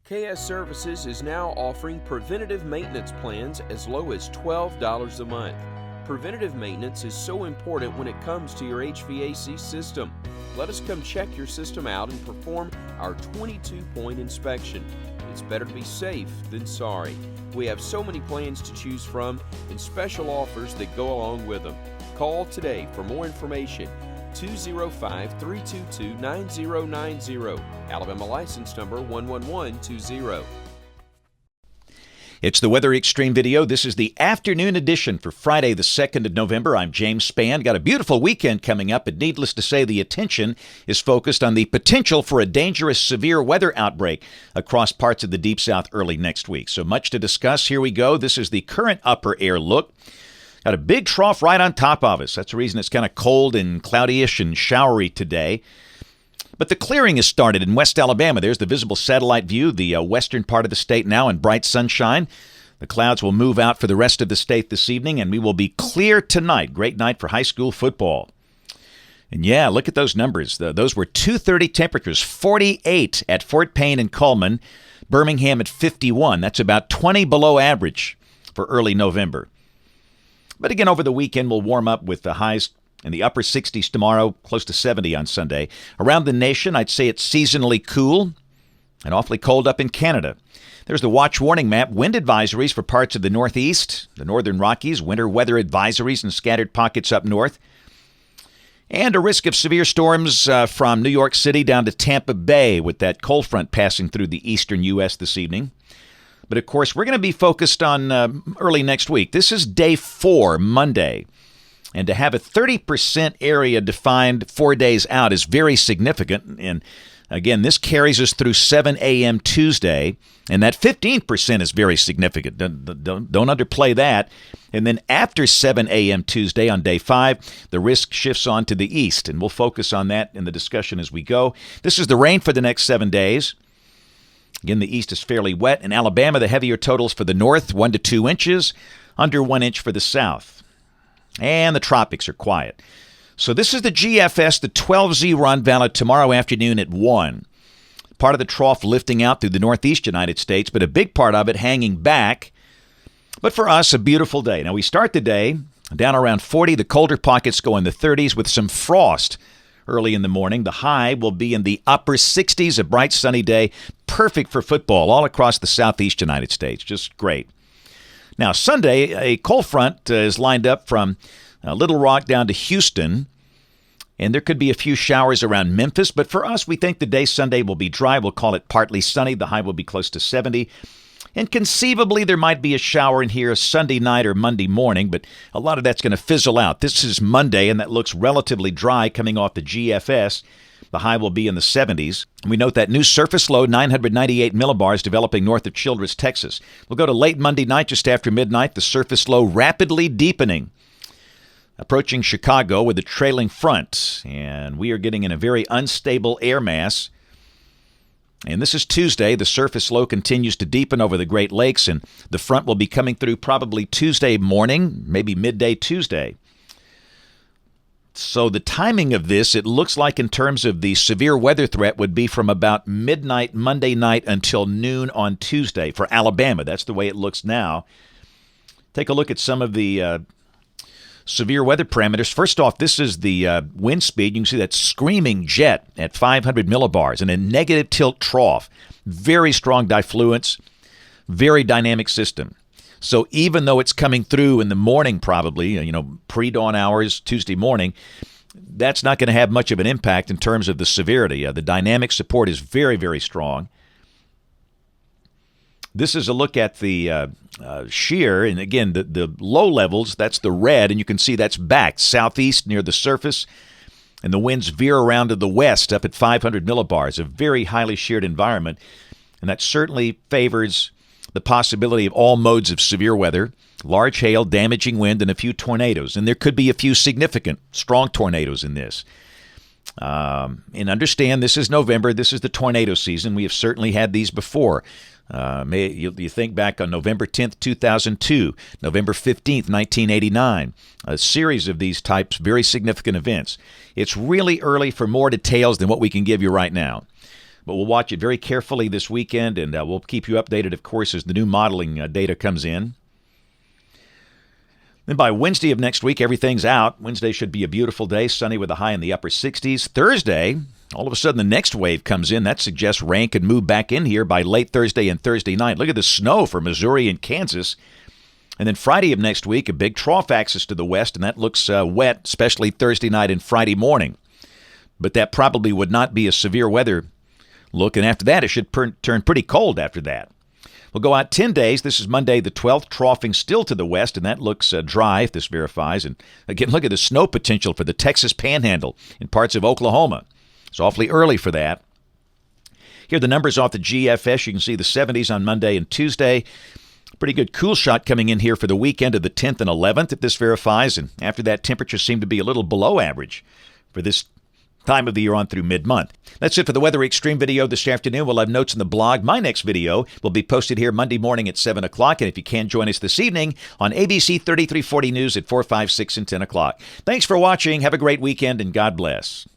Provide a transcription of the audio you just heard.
KS Services is now offering preventative maintenance plans as low as $12 a month. Preventative maintenance is so important when it comes to your HVAC system. Let us come check your system out and perform our 22-point inspection. It's better to be safe than sorry. We have so many plans to choose from and special offers that go along with them. Call today for more information. 205-322-9090. Alabama license number 11120. It's the Weather Xtreme video. This is the afternoon edition for Friday, the 2nd of November. I'm James Spann. Got a beautiful weekend coming up, but needless to say, the attention is focused on the potential for a dangerous severe weather outbreak across parts of the Deep South early next week. So much to discuss. Here we go. This is the current upper air look. Got a big trough right on top of us. That's the reason it's kind of cold and cloudy-ish and showery today. But the clearing has started in West Alabama. There's the visible satellite view, the western part of the state now in bright sunshine. The clouds will move out for the rest of the state this evening, and we will be clear tonight. Great night for high school football. And yeah, look at those numbers. Those were 2:30 temperatures, 48 at Fort Payne and Cullman, Birmingham at 51. That's about 20 below average for early November. But again, over the weekend, we'll warm up with the highs in the upper 60s tomorrow, close to 70 on Sunday. Around the nation, I'd say it's seasonally cool and awfully cold up in Canada. There's the watch warning map. Wind advisories for parts of the Northeast, the Northern Rockies, winter weather advisories in scattered pockets up north, and a risk of severe storms from New York City down to Tampa Bay with that cold front passing through the eastern U.S. this evening. But, of course, we're going to be focused on early next week. This is day 4, Monday. And to have a 30% area defined 4 days out is very significant. And, again, this carries us through 7 a.m. Tuesday. And that 15% is very significant. Don't underplay that. And then after 7 a.m. Tuesday on day 5, the risk shifts on to the east. And we'll focus on that in the discussion as we go. This is the rain for the next 7 days. Again, the east is fairly wet. In Alabama, the heavier totals for the north, 1 to 2 inches, under 1 inch for the south. And the tropics are quiet. So this is the GFS, the 12Z run, valid tomorrow afternoon at 1. Part of the trough lifting out through the northeast United States, but a big part of it hanging back. But for us, a beautiful day. Now, we start the day down around 40. The colder pockets go in the 30s with some frost early in the morning. The high will be in the upper 60s, a bright sunny day, perfect for football all across the southeast United States. Just great. Now, Sunday, a cold front is lined up from Little Rock down to Houston, and there could be a few showers around Memphis, but for us, we think the day Sunday will be dry. We'll call it partly sunny. The high will be close to 70. And conceivably, there might be a shower in here Sunday night or Monday morning, but a lot of that's going to fizzle out. This is Monday, and that looks relatively dry coming off the GFS. The high will be in the 70s. We note that new surface low, 998 millibars, developing north of Childress, Texas. We'll go to late Monday night, just after midnight. The surface low rapidly deepening, approaching Chicago with a trailing front. And we are getting in a very unstable air mass. And this is Tuesday. The surface low continues to deepen over the Great Lakes, and the front will be coming through probably Tuesday morning, maybe midday Tuesday. So the timing of this, it looks like in terms of the severe weather threat, would be from about midnight Monday night until noon on Tuesday for Alabama. That's the way it looks now. Take a look at some of the severe weather parameters. First off, this is the wind speed. You can see that screaming jet at 500 millibars and a negative tilt trough. Very strong diffluence, very dynamic system. So even though it's coming through in the morning probably, pre-dawn hours, Tuesday morning, that's not going to have much of an impact in terms of the severity. The dynamic support is very, very strong. This is a look at the shear, and again, the low levels, that's the red, and you can see that's back southeast near the surface, and the winds veer around to the west up at 500 millibars, a very highly sheared environment, and that certainly favors the possibility of all modes of severe weather, large hail, damaging wind, and a few tornadoes, and there could be a few significant, strong tornadoes in this. And understand, this is November, this is the tornado season. We have certainly had these before. You think back on November 10th, 2002, November 15th, 1989, a series of these types, very significant events. It's really early for more details than what we can give you right now. But we'll watch it very carefully this weekend, and we'll keep you updated, of course, as the new modeling data comes in. Then by Wednesday of next week, everything's out. Wednesday should be a beautiful day, sunny with a high in the upper 60s. Thursday, all of a sudden the next wave comes in. That suggests rain could move back in here by late Thursday and Thursday night. Look at the snow for Missouri and Kansas. And then Friday of next week, a big trough axis to the west, and that looks wet, especially Thursday night and Friday morning. But that probably would not be a severe weather look, and after that, it should turn pretty cold after that. We'll go out 10 days. This is Monday the 12th, troughing still to the west, and that looks dry if this verifies. And again, look at the snow potential for the Texas Panhandle in parts of Oklahoma. It's awfully early for that. Here are the numbers off the GFS. You can see the 70s on Monday and Tuesday. Pretty good cool shot coming in here for the weekend of the 10th and 11th if this verifies. And after that, temperatures seem to be a little below average for this time of the year on through mid-month. That's it for the Weather Xtreme video this afternoon. We'll have notes in the blog. My next video will be posted here Monday morning at 7 o'clock. And if you can, join us this evening on ABC 3340 News at 4, 5, 6, and 10 o'clock. Thanks for watching. Have a great weekend, and God bless.